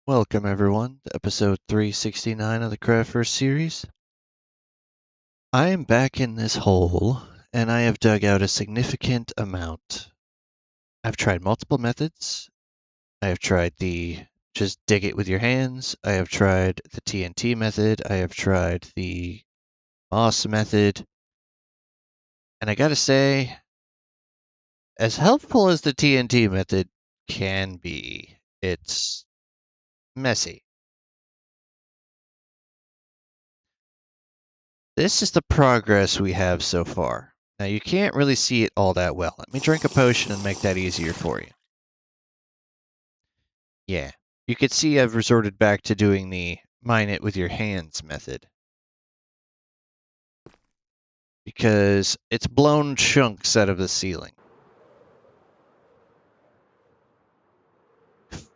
Welcome, everyone, to episode 369 of the Craftverse series. I am back in this hole, and I have dug out a significant amount. I've tried multiple methods. I have tried the just dig it with your hands. I have tried the TNT method. I have tried the moss method. And I gotta say, as helpful as the TNT method can be, it's messy. This is the progress we have so far. Now, you can't really see it all that well. Let me drink a potion and make that easier for you. Yeah, you can see I've resorted back to doing the mine it with your hands method. Because it's blown chunks out of the ceiling.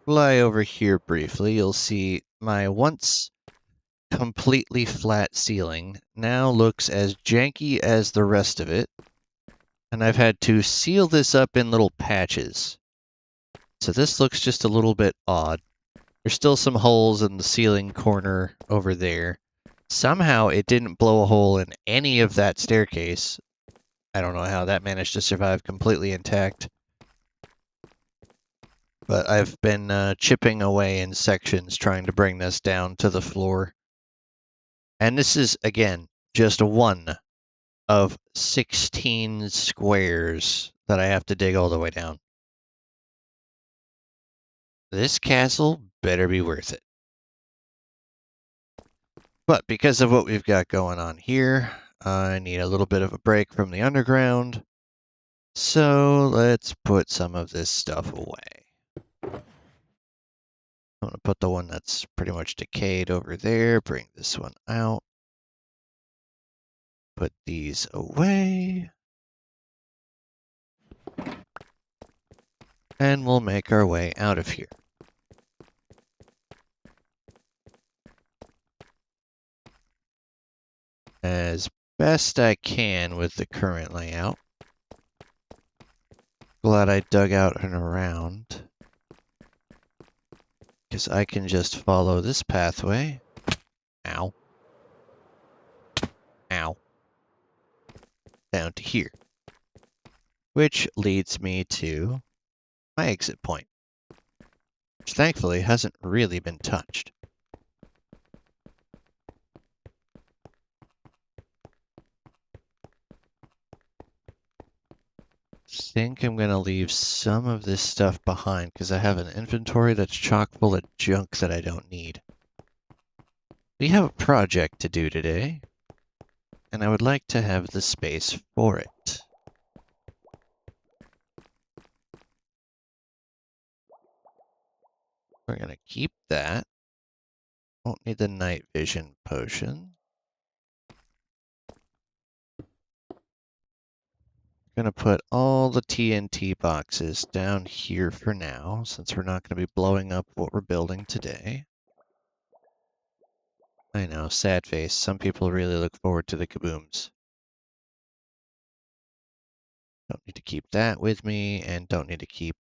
Fly over here briefly, you'll see my once completely flat ceiling now looks as janky as the rest of it. And I've had to seal this up in little patches. So this looks just a little bit odd. There's still some holes in the ceiling corner over there. Somehow it didn't blow a hole in any of that staircase. I don't know how that managed to survive completely intact. But I've been chipping away in sections trying to bring this down to the floor. And this is, again, just one of 16 squares that I have to dig all the way down. This castle better be worth it. But because of what we've got going on here, I need a little bit of a break from the underground. So let's put some of this stuff away. I'm going to put the one that's pretty much decayed over there, bring this one out. Put these away. And we'll make our way out of here. As best I can with the current layout. Glad I dug out and around. Because I can just follow this pathway. Ow. Ow. Down to here. Which leads me to my exit point. Which thankfully hasn't really been touched. Think I'm going to leave some of this stuff behind because I have an inventory that's chock full of junk that I don't need. We have a project to do today, and I would like to have the space for it. We're going to keep that. Won't need the night vision potion. Going to put all the TNT boxes down here for now, since we're not going to be blowing up what we're building today. I know, sad face. Some people really look forward to the kabooms. Don't need to keep that with me, and don't need to keep...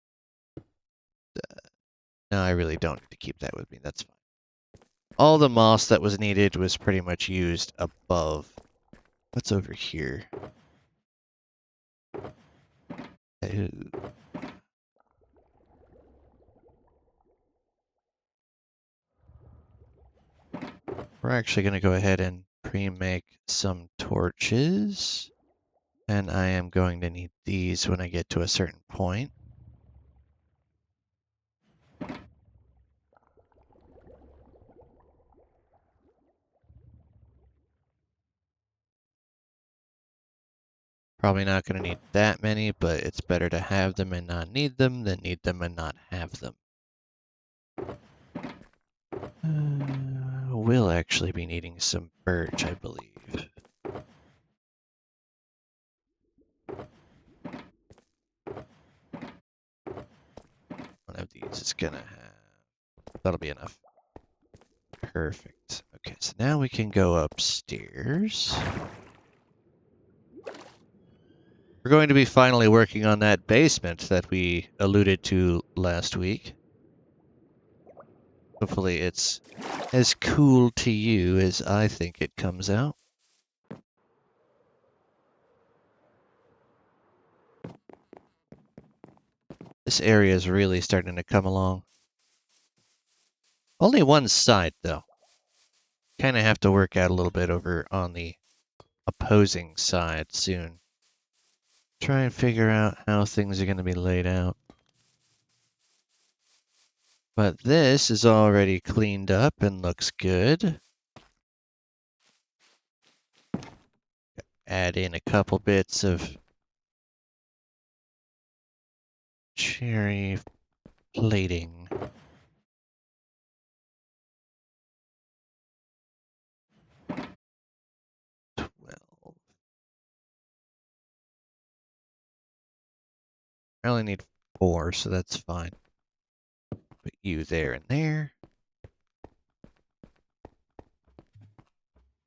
No, I really don't need to keep that with me. That's fine. All the moss that was needed was pretty much used above. What's over here? Ooh. We're actually going to go ahead and pre-make some torches. And I am going to need these when I get to a certain point. Probably not going to need that many, but it's better to have them and not need them than need them and not have them. We'll actually be needing some birch, I believe. One of these is gonna have... That'll be enough. Perfect. Okay, so now we can go upstairs. We're going to be finally working on that basement that we alluded to last week. Hopefully it's as cool to you as I think it comes out. This area is really starting to come along. Only one side, though. Kind of have to work out a little bit over on the opposing side soon. Try and figure out how things are going to be laid out. But this is already cleaned up and looks good. Add in a couple bits of cherry plating. Well, I only need 4, so that's fine. Put you there and there.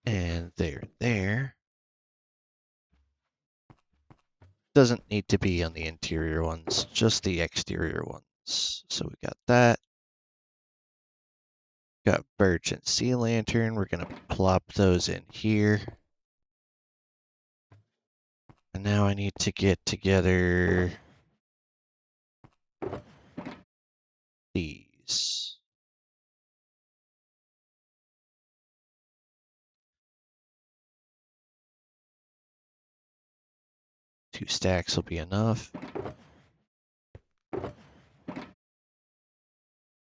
And there and there. Doesn't need to be on the interior ones, just the exterior ones. So we got that. Got birch and sea lantern. We're going to plop those in here. And now I need to get together these. Two stacks will be enough.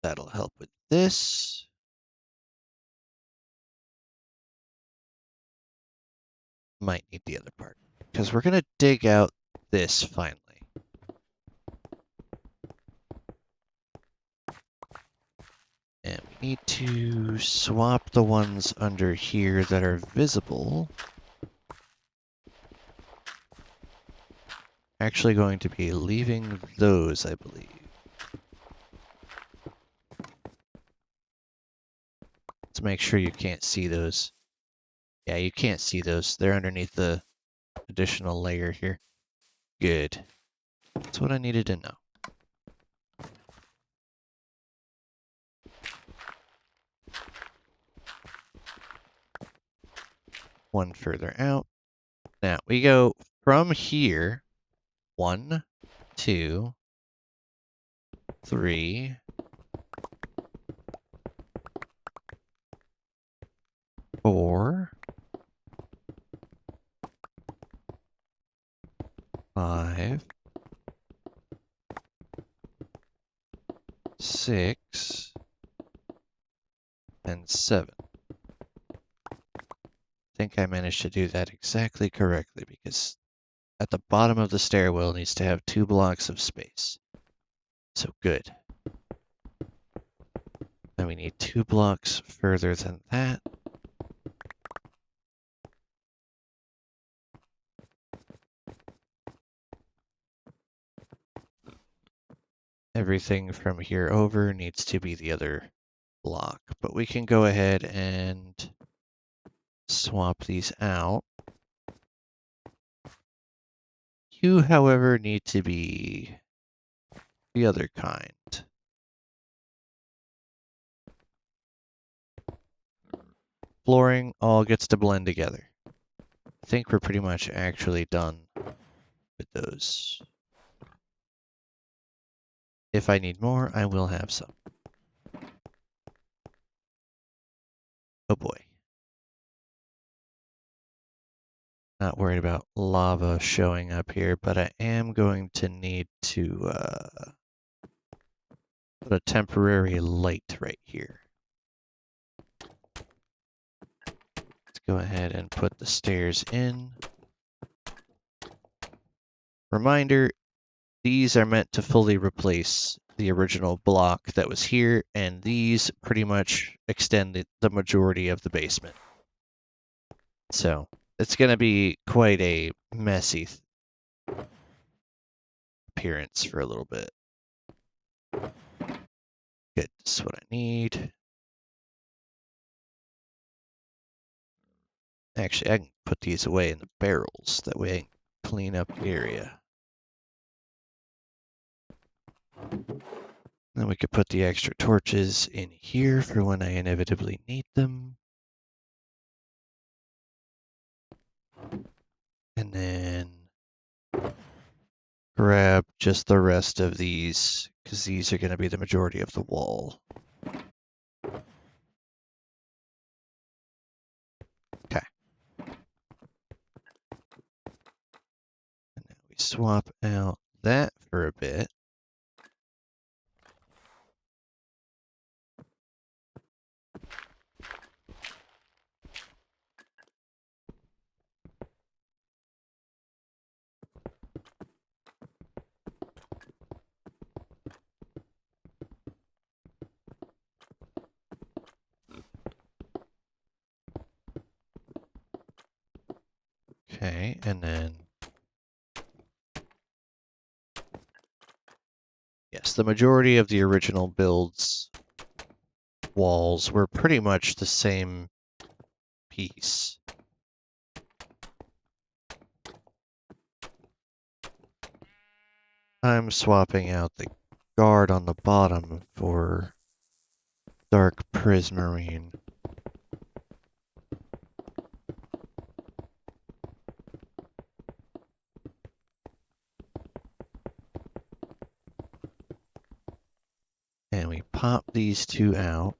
That'll help with this. Might need the other part, because we're going to dig out this finally. And we need to swap the ones under here that are visible. Actually going to be leaving those, I believe. Let's make sure you can't see those. Yeah, you can't see those. They're underneath the additional layer here. Good. That's what I needed to know. One further out. Now we go from here. 1, 2, 3, 4, 5, 6, and 7. I think I managed to do that exactly correctly because at the bottom of the stairwell needs to have 2 blocks of space. So good. Then we need 2 blocks further than that. Everything from here over needs to be the other block, but we can go ahead and swap these out. You, however, need to be the other kind. Flooring all gets to blend together. I think we're pretty much actually done with those. If I need more, I will have some. Oh boy. Not worried about lava showing up here, but I am going to need to put a temporary light right here. Let's go ahead and put the stairs in. Reminder, these are meant to fully replace the original block that was here, and these pretty much extend the majority of the basement. So it's going to be quite a messy appearance for a little bit. Good, this is what I need. Actually, I can put these away in the barrels. That way I can clean up the area. Then we could put the extra torches in here for when I inevitably need them. And then grab just the rest of these, because these are going to be the majority of the wall. Okay. And then we swap out that for a bit. Okay, and then yes, the majority of the original build's walls were pretty much the same piece. I'm swapping out the guard on the bottom for dark prismarine. And we pop these two out.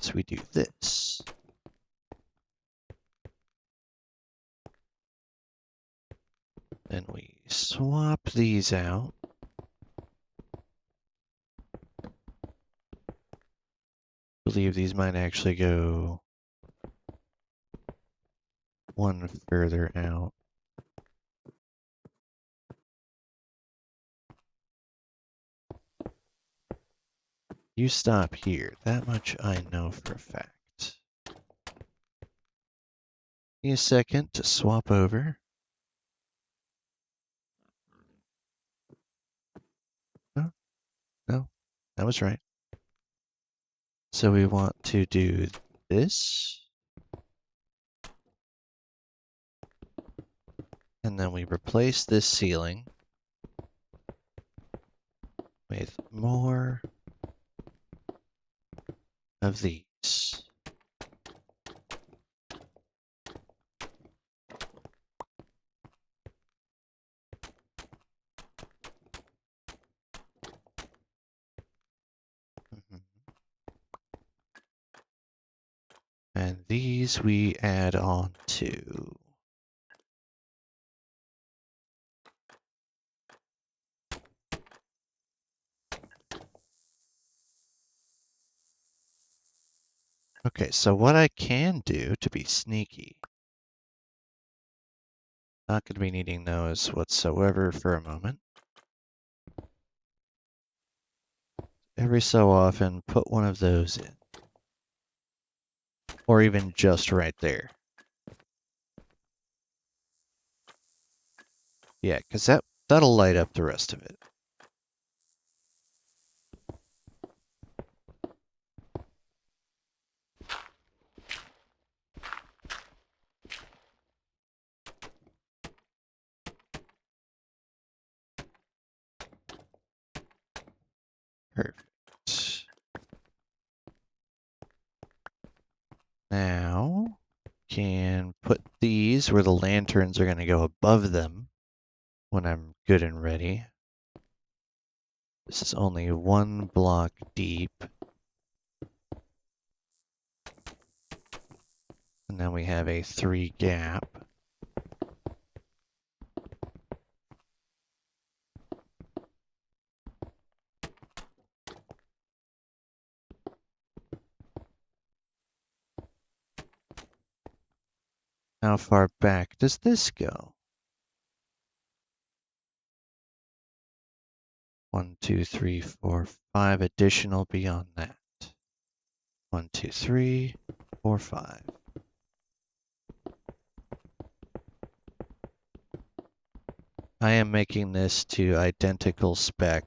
As we do this. Then we swap these out. I believe these might actually go one further out. You stop here. That much I know for a fact. Give me a second to swap over. No, no, that was right. So we want to do this. And then we replace this ceiling with more of these. And these we add on to. Okay, so what I can do to be sneaky, not going to be needing those whatsoever for a moment. Every so often, put one of those in. Or even just right there. Yeah, because that'll light up the rest of it. Perfect. Now, can put these where the lanterns are going to go above them when I'm good and ready. This is only one block deep. And then we have a 3 gap. How far back does this go? 1, 2, 3, 4, 5 additional beyond that. 1, 2, 3, 4, 5. I am making this to identical spec.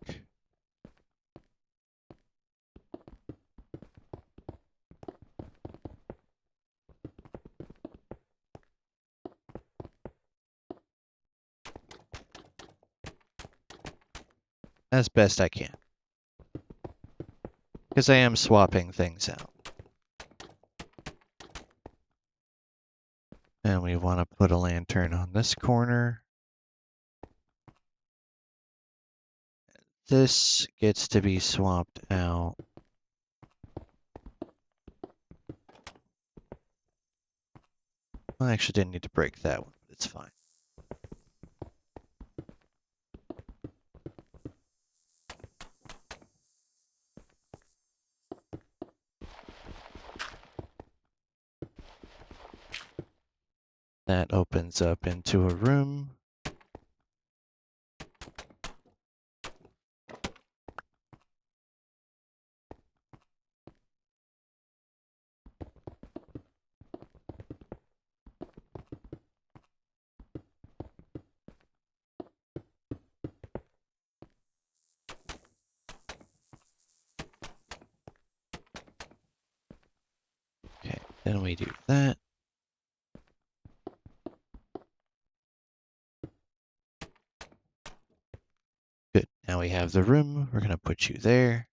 as best I can. Because I am swapping things out. And we want to put a lantern on this corner. This gets to be swapped out. I actually didn't need to break that one, but it's fine. That opens up into a room. Okay, then we do that. Good. Now we have the room. We're going to put you there.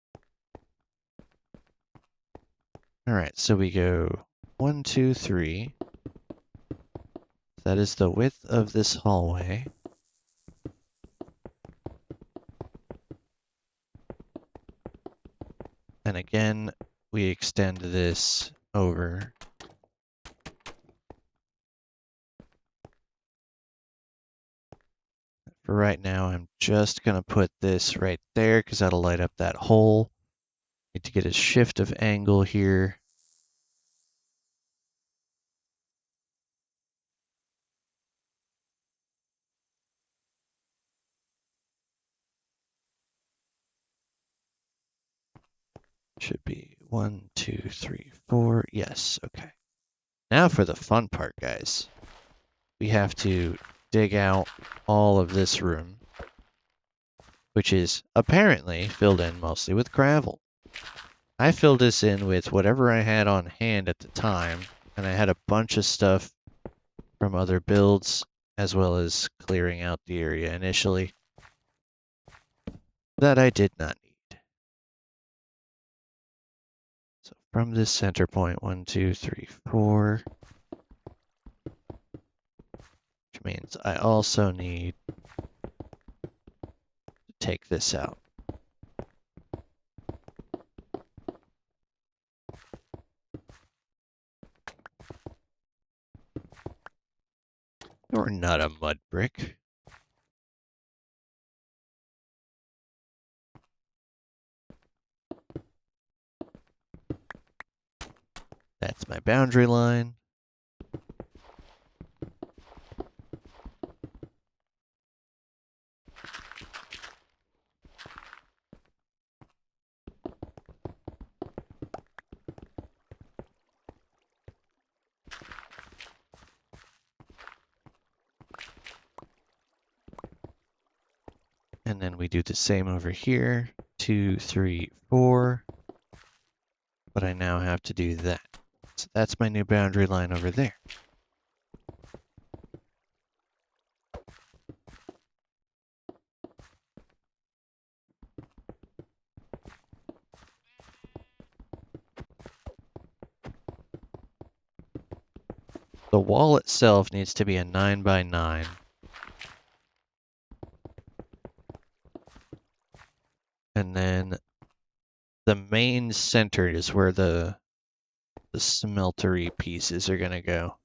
All right, so we go 1, 2, 3. That is the width of this hallway. And again, we extend this over. For right now, I'm just going to put this right there because that'll light up that hole. Need to get a shift of angle here. Should be 1, 2, 3, 4. Yes, okay. Now for the fun part, guys. We have to dig out all of this room, which is apparently filled in mostly with gravel. I filled this in with whatever I had on hand at the time, and I had a bunch of stuff from other builds, as well as clearing out the area initially that I did not need. So from this center point, 1, 2, 3, 4, which means I also need to take this out. You're not a mud brick. That's my boundary line. And then we do the same over here. 2, 3, 4. But I now have to do that. So that's my new boundary line over there. The wall itself needs to be a 9 by 9. And then the main center is where the smeltery pieces are going to go.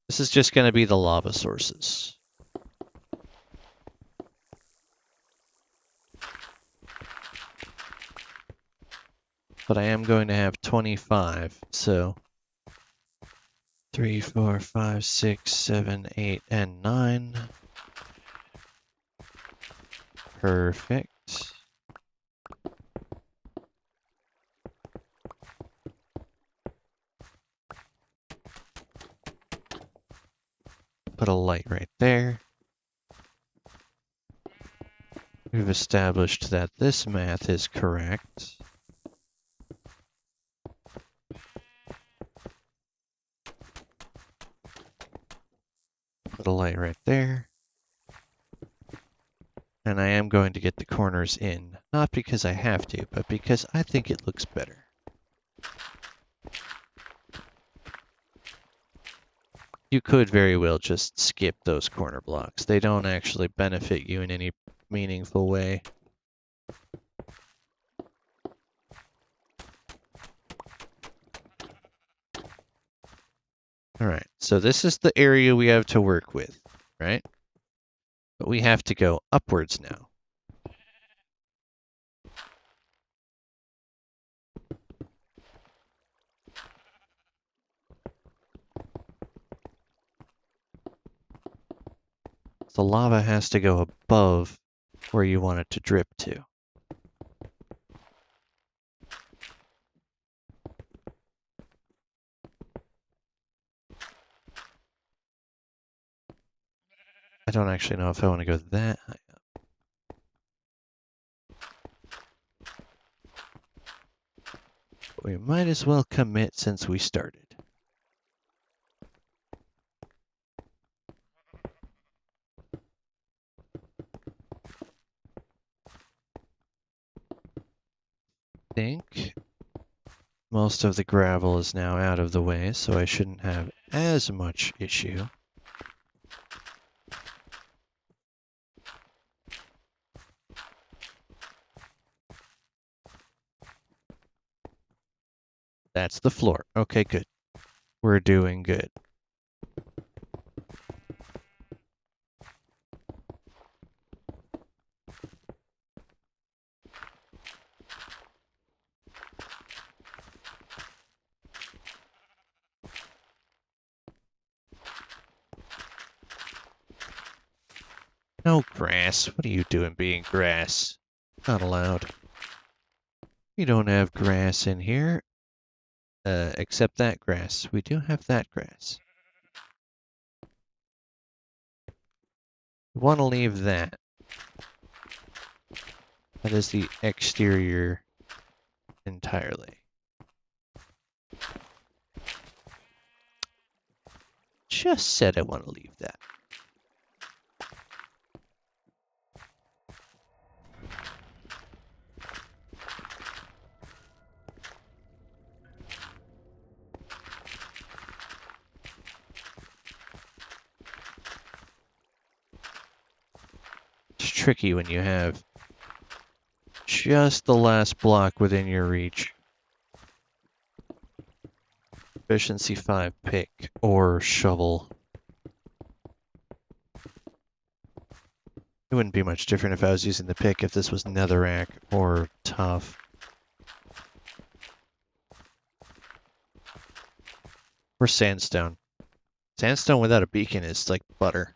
This is just going to be the lava sources. But I am going to have 25, so 3, 4, 5, 6, 7, 8, and 9. Perfect. Put a light right there. We've established that this math is correct. Put a light right there. And I am going to get the corners in, not because I have to, but because I think it looks better. You could very well just skip those corner blocks. They don't actually benefit you in any meaningful way. Alright, so this is the area we have to work with, right? But we have to go upwards now. The lava has to go above where you want it to drip to. I don't actually know if I want to go that high up. But we might as well commit since we started. I think most of the gravel is now out of the way, so I shouldn't have as much issue. That's the floor. Okay, good. We're doing good. No grass. What are you doing being grass? Not allowed. We don't have grass in here. Except that grass. We do have that grass. We want to leave that. That is the exterior entirely. Just said I want to leave that. It's tricky when you have just the last block within your reach. Efficiency 5 pick or shovel. It wouldn't be much different if I was using the pick if this was netherrack or tough. Or sandstone. Sandstone without a beacon is like butter.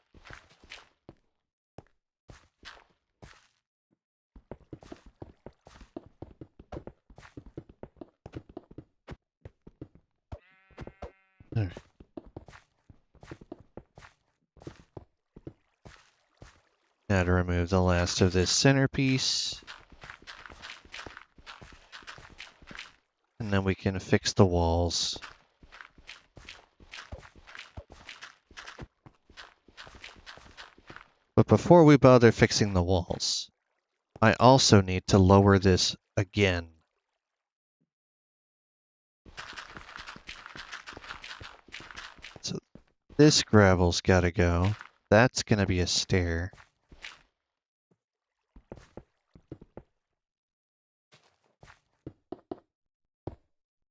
Alright. Now to remove the last of this centerpiece. And then we can fix the walls. But before we bother fixing the walls, I also need to lower this again. So this gravel's gotta go. That's gonna be a stair.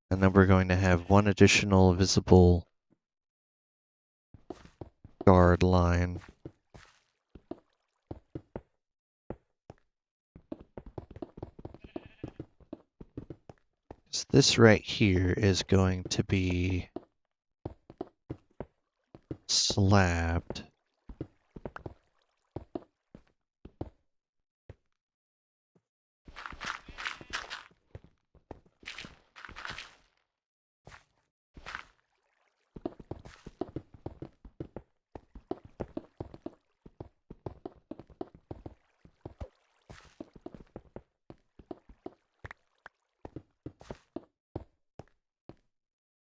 And then we're going to have one additional visible guard line. So this right here is going to be slabbed.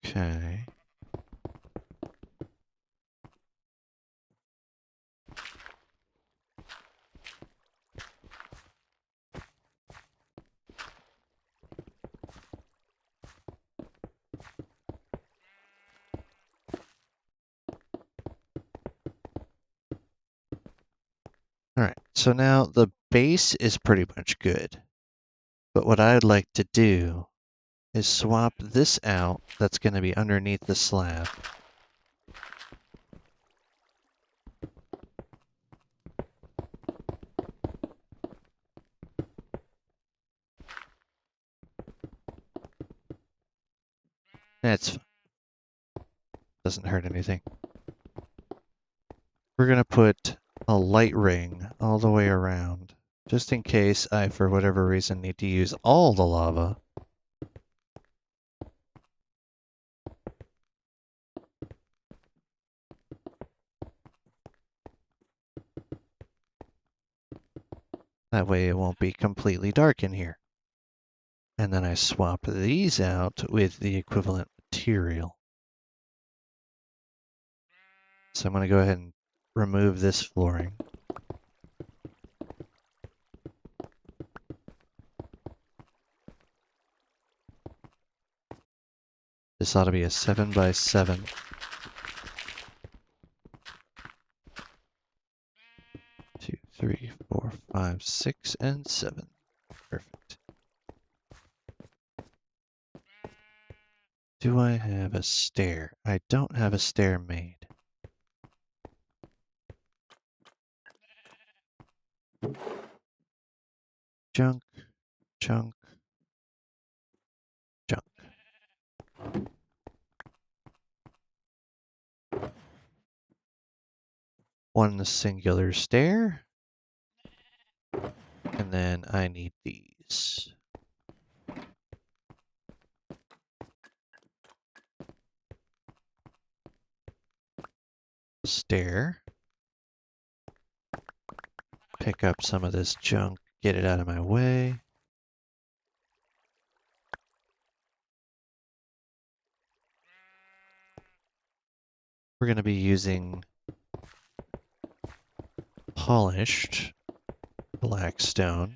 Okay. So now the base is pretty much good. But what I'd like to do is swap this out that's going to be underneath the slab. That's doesn't hurt anything. We're going to put a light ring all the way around, just in case I, for whatever reason, need to use all the lava. That way it won't be completely dark in here. And then I swap these out with the equivalent material. So I'm going to go ahead and remove this flooring. This ought to be a 7 by 7. 2, 3, 4, 5, 6, and 7. Perfect. Do I have a stair? I don't have a stair made. Junk, junk, junk. One singular stair. And then I need these. Stair. Pick up some of this junk, get it out of my way. We're going to be using polished black stone.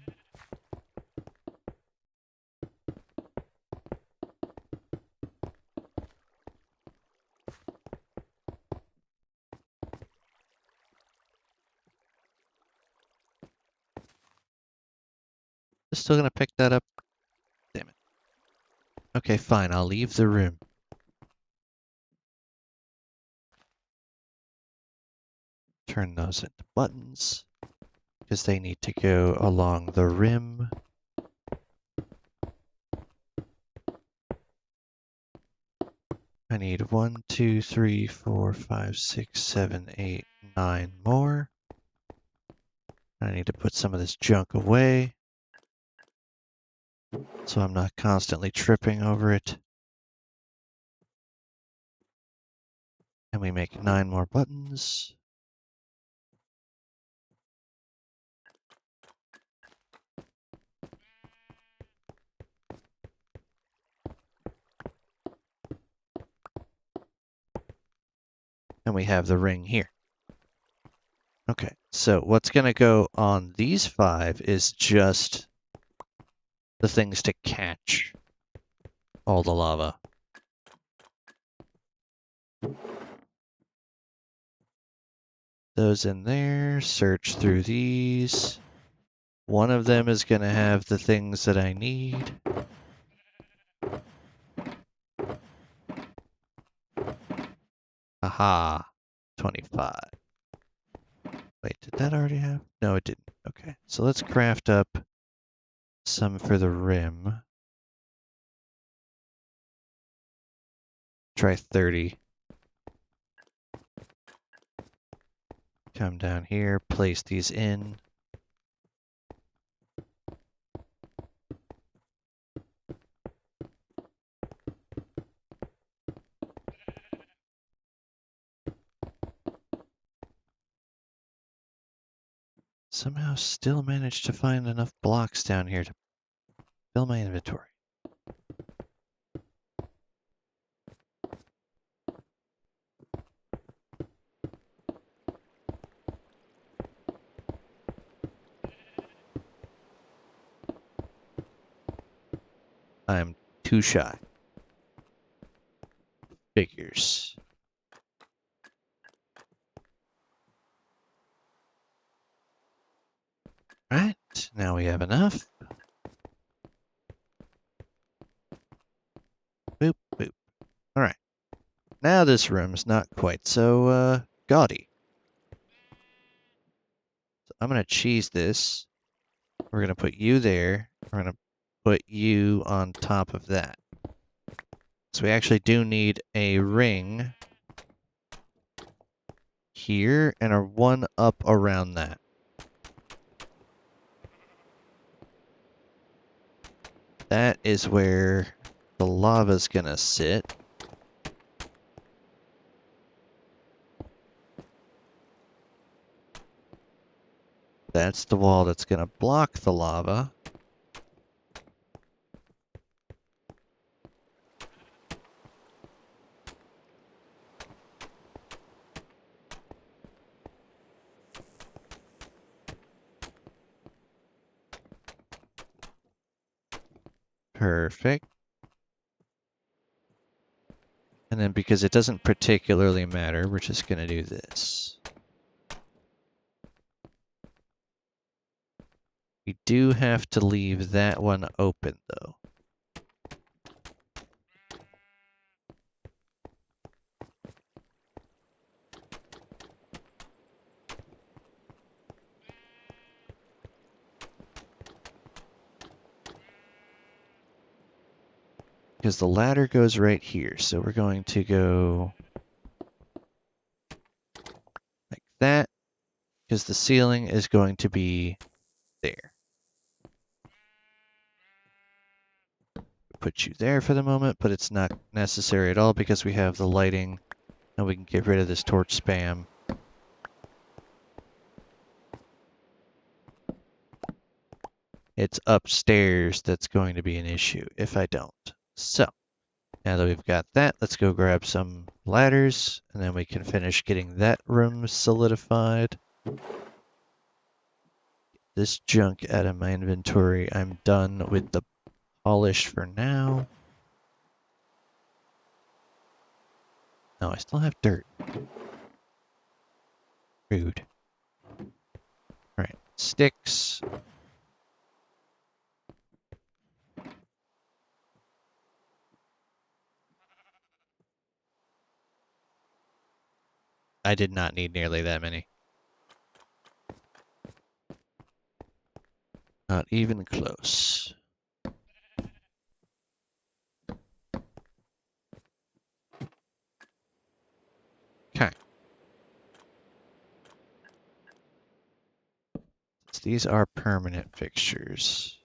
Still going to pick that up. Damn it. Okay, fine. I'll leave the room. Turn those into buttons because they need to go along the rim. I need 1, 2, 3, 4, 5, 6, 7, 8, 9 more. I need to put some of this junk away so I'm not constantly tripping over it. And we make 9 more buttons. And we have the ring here. Okay, so what's going to go on these 5 is just the things to catch all the lava. Those in there, search through these. One of them is going to have the things that I need. Aha, 25. Wait, did that already have? No, it didn't. Okay, so let's craft up some for the rim. Try 30. Come down here, place these in. Somehow still managed to find enough blocks down here to fill my inventory. I'm too shy. Figures. now we have enough. Boop, boop. All right. Now this room's not quite so gaudy. So I'm going to cheese this. We're going to put you there. We're going to put you on top of that. So we actually do need a ring here and a one up around that. That is where the lava's going to sit. That's the wall that's going to block the lava. Perfect. And then because it doesn't particularly matter, we're just going to do this. We do have to leave that one open, though. Because the ladder goes right here, so we're going to go like that, because the ceiling is going to be there. Put you there for the moment, but it's not necessary at all because we have the lighting and we can get rid of this torch spam. It's upstairs that's going to be an issue if I don't. So, now that we've got that, let's go grab some ladders and then we can finish getting that room solidified. Get this junk out of my inventory. I'm done with the polish for now. No, I still have dirt. Rude. Alright, sticks. I did not need nearly that many. Not even close. Okay. So these are permanent fixtures.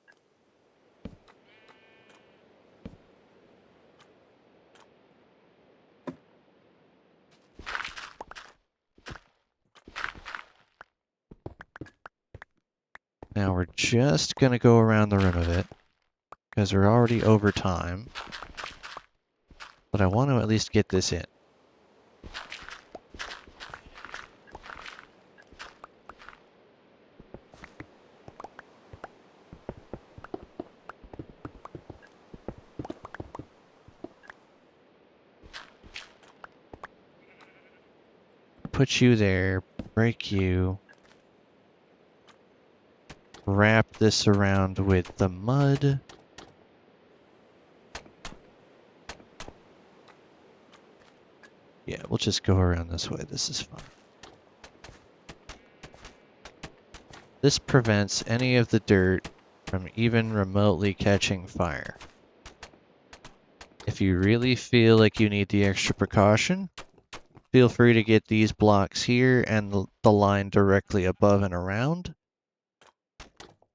Now we're just going to go around the rim of it, because we're already over time. But I want to at least get this in. Put you there, break you. Wrap this around with the mud. Yeah, we'll just go around this way. This is fine. This prevents any of the dirt from even remotely catching fire. If you really feel like you need the extra precaution, feel free to get these blocks here and the line directly above and around.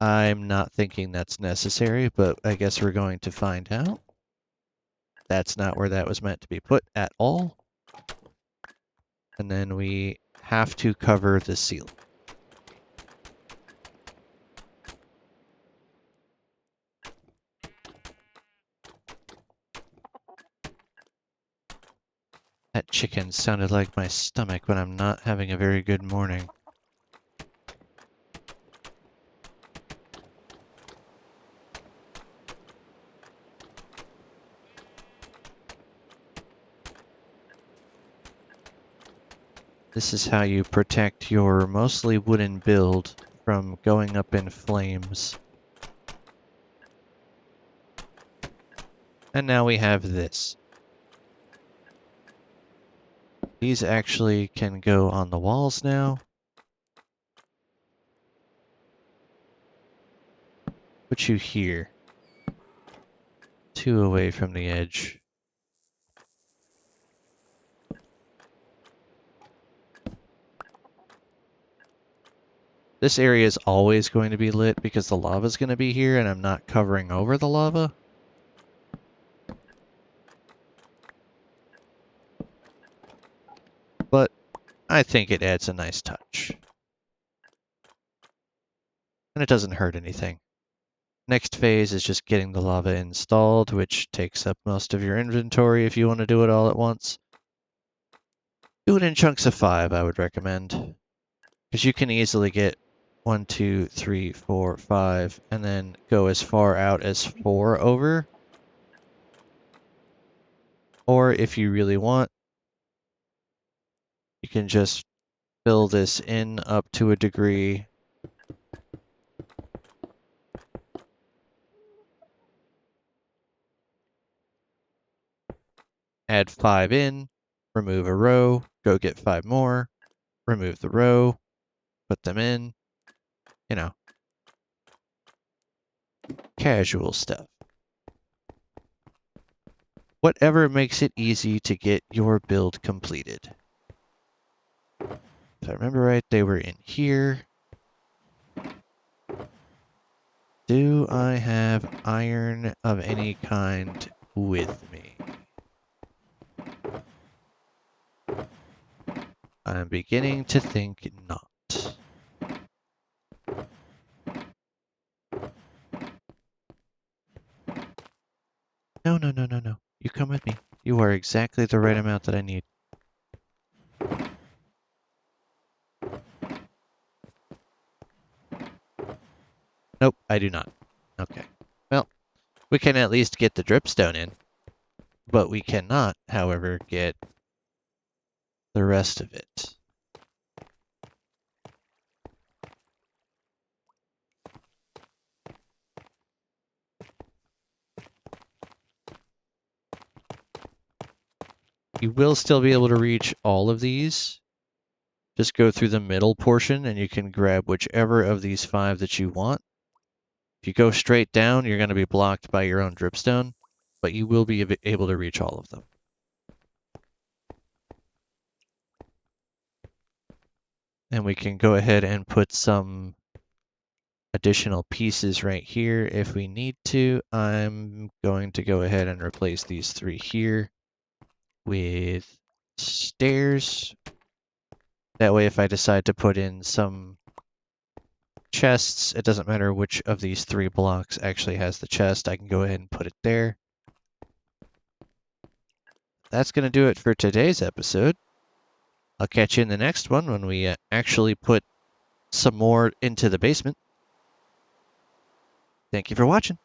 I'm not thinking that's necessary, but I guess we're going to find out. That's not where that was meant to be put at all. And then we have to cover the ceiling. That chicken sounded like my stomach when I'm not having a very good morning. This is how you protect your mostly wooden build from going up in flames. And now we have this. These actually can go on the walls now. Put you here. 2 away from the edge. This area is always going to be lit because the lava is going to be here and I'm not covering over the lava. But I think it adds a nice touch. And it doesn't hurt anything. Next phase is just getting the lava installed, which takes up most of your inventory if you want to do it all at once. Do it in chunks of 5, I would recommend. Because you can easily get 1, 2, 3, 4, 5, and then go as far out as 4 over. Or if you really want, you can just fill this in up to a degree. Add 5 in, remove a row, go get 5 more, remove the row, put them in, you know, casual stuff. Whatever makes it easy to get your build completed. If I remember right, they were in here. Do I have iron of any kind with me? I'm beginning to think not. No, no, no, no, no. You come with me. You are exactly the right amount that I need. Nope, I do not. Okay. Well, we can at least get the dripstone in, but we cannot, however, get the rest of it. You will still be able to reach all of these. Just go through the middle portion and you can grab whichever of these 5 that you want. If you go straight down, you're going to be blocked by your own dripstone, but you will be able to reach all of them. And we can go ahead and put some additional pieces right here if we need to. I'm going to go ahead and replace these 3 here with stairs. That way, if I decide to put in some chests, it doesn't matter which of these 3 blocks actually has the chest. I can go ahead and put it there. That's going to do it for today's episode. I'll catch you in the next one when we actually put some more into the basement. Thank you for watching.